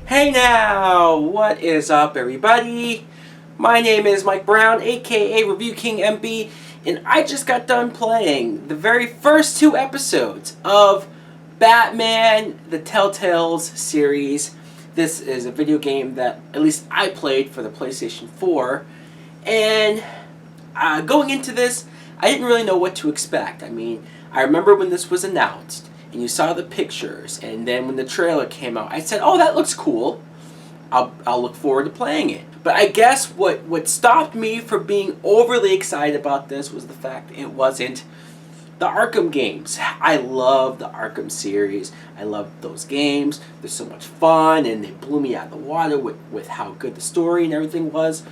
Hey now, what is up everybody? My name is Mike Brown, aka ReviewKingMB, and I just got done playing the very first two episodes of Batman the Telltales series. This is a video game that at least I played for the PlayStation 4, and going into this, I didn't really know what to expect. I mean, I remember when this was announced, and you saw the pictures, and then when the trailer came out, I said, oh, that looks cool. I'll look forward to playing it. But I guess what stopped me from being overly excited about this was the fact that it wasn't the Arkham games. I love the Arkham series. I love those games. They're so much fun, and they blew me out of the water with how good the story and everything was.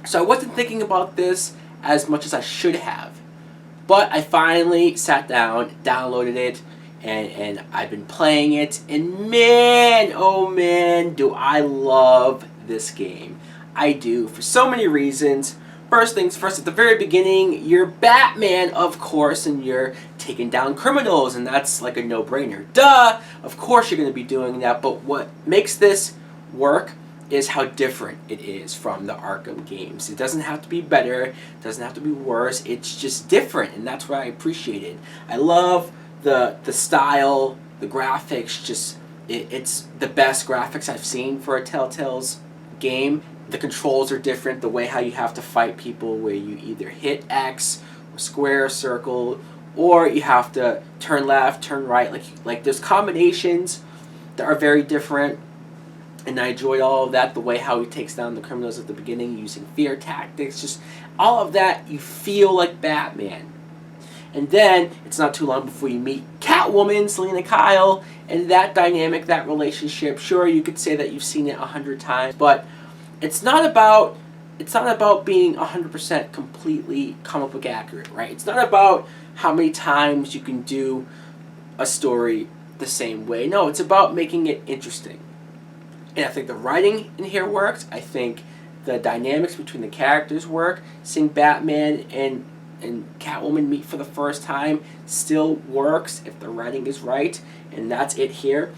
So I wasn't thinking about this as much as I should have. But I finally sat down, downloaded it, and I've been playing it, and man, oh man, do I love this game. I do, for so many reasons. First things first, at the very beginning, you're Batman, of course, and you're taking down criminals, and that's like a no-brainer. Duh! Of course you're going to be doing that, but what makes this work is how different it is from the Arkham games. It doesn't have to be better, it doesn't have to be worse, it's just different, and that's what I appreciated. I love the style, the graphics, just it's the best graphics I've seen for a Telltale's game. The controls are different, the way how you have to fight people, where you either hit X or square, circle, or you have to turn left, turn right. Like there's combinations that are very different, and I enjoyed all of that. The way how he takes down the criminals at the beginning using fear tactics, just all of that, you feel like Batman. And then, it's not too long before you meet Catwoman, Selina Kyle, and that dynamic, that relationship. Sure, you could say that you've seen it 100 times, but it's not about being 100% completely comic book accurate, right? It's not about how many times you can do a story the same way. No, it's about making it interesting. And I think the writing in here works. I think the dynamics between the characters work. Seeing Batman and Catwoman meet for the first time still works if the writing is right, and that's it here.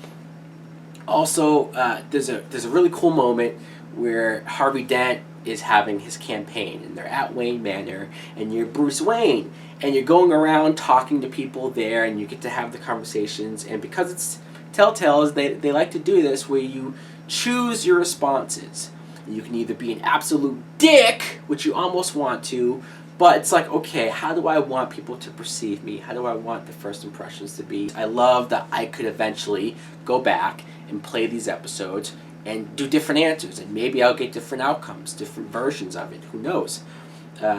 Also, there's a really cool moment where Harvey Dent is having his campaign, and they're at Wayne Manor, and you're Bruce Wayne, and you're going around talking to people there, and you get to have the conversations. And because it's Telltale, they like to do this where you choose your responses. You can either be an absolute dick, which you almost want to, but it's like, okay, how do I want people to perceive me? How do I want the first impressions to be? I love that I could eventually go back and play these episodes and do different answers, and maybe I'll get different outcomes, different versions of it, who knows.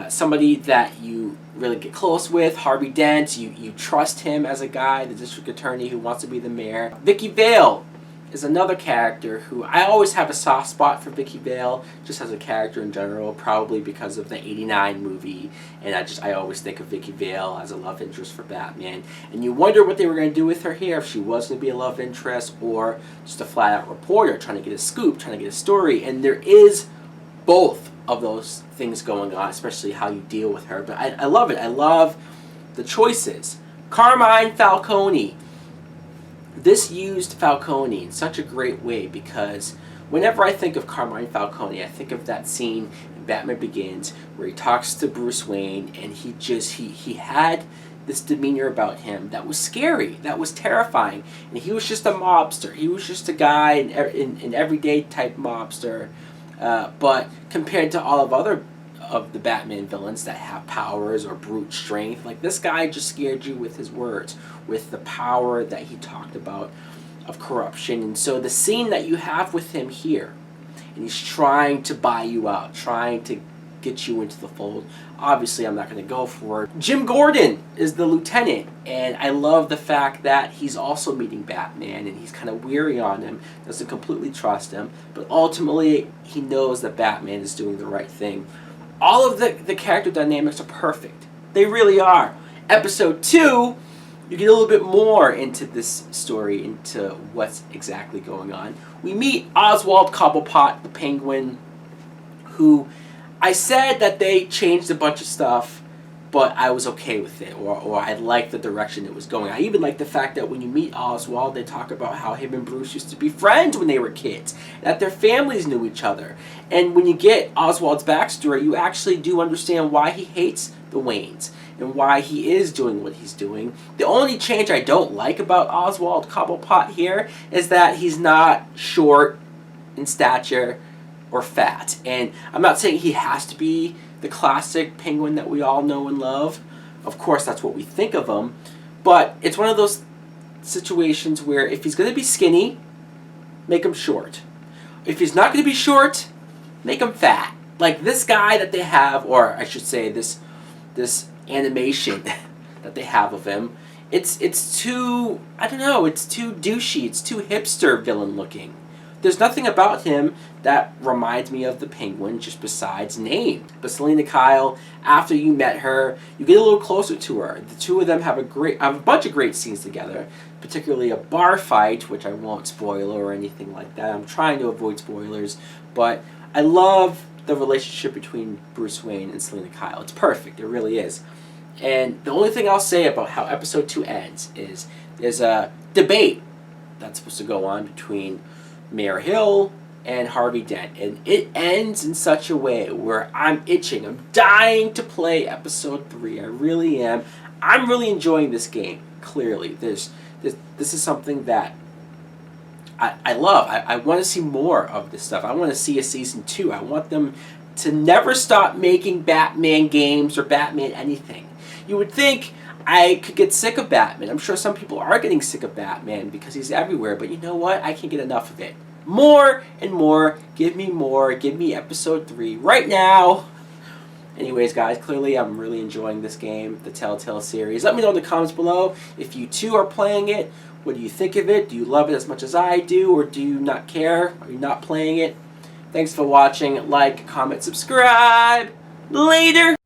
Somebody that you really get close with, Harvey Dent, you trust him as a guy, the district attorney who wants to be the mayor. Vicky Vale is another character who I always have a soft spot for. Vicky Vale, just as a character in general, probably because of the '89 movie, and I always think of Vicky Vale as a love interest for Batman. And you wonder what they were going to do with her here, if she was going to be a love interest or just a flat-out reporter trying to get a scoop, trying to get a story. And there is both of those things going on, especially how you deal with her. But I love it. I love the choices. Carmine Falcone. This used Falcone in such a great way, because whenever I think of Carmine Falcone, I think of that scene in Batman Begins where he talks to Bruce Wayne, and he had this demeanor about him that was scary, that was terrifying. And he was just a mobster. He was just a guy, an everyday type mobster. But compared to all of the Batman villains that have powers or brute strength, like this guy just scared you with his words, with the power that he talked about of corruption. And so the scene that you have with him here, and he's trying to buy you out, trying to get you into the fold. Obviously, I'm not going to go for it. Jim Gordon is the lieutenant, and I love the fact that he's also meeting Batman, and he's kind of weary on him, doesn't completely trust him, but ultimately he knows that Batman is doing the right thing. All of the character dynamics are perfect. They really are. Episode 2, you get a little bit more into this story, into what's exactly going on. We meet Oswald Cobblepot, the Penguin, who I said that they changed a bunch of stuff but I was okay with it, or I liked the direction it was going. I even like the fact that when you meet Oswald, they talk about how him and Bruce used to be friends when they were kids, that their families knew each other. And when you get Oswald's backstory, you actually do understand why he hates the Waynes and why he is doing what he's doing. The only change I don't like about Oswald Cobblepot here is that he's not short in stature or fat. And I'm not saying he has to be the classic penguin that we all know and love. Of course, that's what we think of him. But it's one of those situations where if he's going to be skinny, make him short. If he's not going to be short, make him fat. Like this guy that they have, or I should say this animation that they have of him, it's too, I don't know, it's too douchey, it's too hipster villain looking. There's nothing about him that reminds me of the Penguin, just besides name. But Selina Kyle, after you met her, you get a little closer to her. The two of them have a bunch of great scenes together, particularly a bar fight, which I won't spoil or anything like that. I'm trying to avoid spoilers, but I love the relationship between Bruce Wayne and Selina Kyle. It's perfect, it really is. And the only thing I'll say about how episode 2 ends is there's a debate that's supposed to go on between Mayor Hill and Harvey Dent, and it ends in such a way where I'm itching. I'm dying to play episode 3. I really am. I'm really enjoying this game. Clearly, this is something that I love. I want to see more of this stuff. I want to see a season 2. I want them to never stop making Batman games or Batman anything. You would think I could get sick of Batman. I'm sure some people are getting sick of Batman because he's everywhere, but you know what? I can't get enough of it. More and more. Give me more. Give me episode 3 right now. Anyways, guys, clearly I'm really enjoying this game, the Telltale series. Let me know in the comments below if you too are playing it. What do you think of it? Do you love it as much as I do, or do you not care? Are you not playing it? Thanks for watching. Like, comment, subscribe. Later!